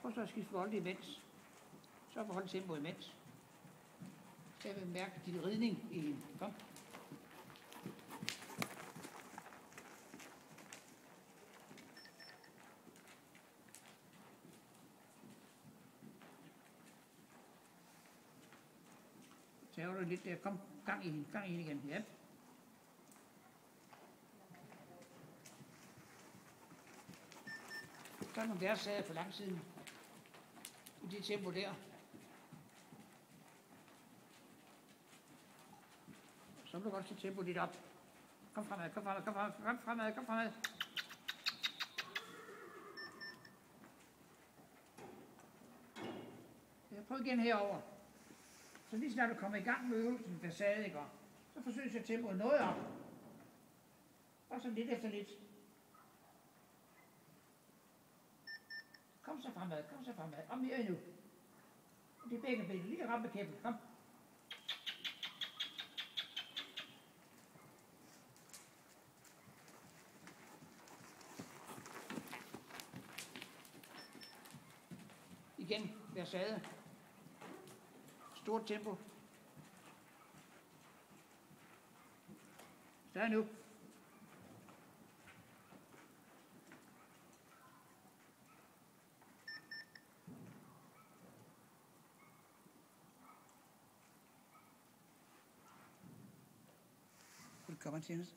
Prøv så at skifte forhold imens. Så forhold tempo imens. Så jeg vil mærke din ridning i hende. Kom. Tager du lidt der. Kom, gang i hende igen. Ja. Så er nogle deres sager for lang siden. I det tempo der. Så må du godt sætte tempo lidt op. Kom fremad. Jeg prøver igen herover. Så lige snart du kommer i gang med øvelsen facade, ikke? Så forsøg at sætte tempoet noget op. Og så lidt efter lidt. Kom så fremad. Og mere endnu. Det er begge ben. Lige ramt med kæben. Kom. Igen, versade. Stort tempo. Større nu. Velkommen til os.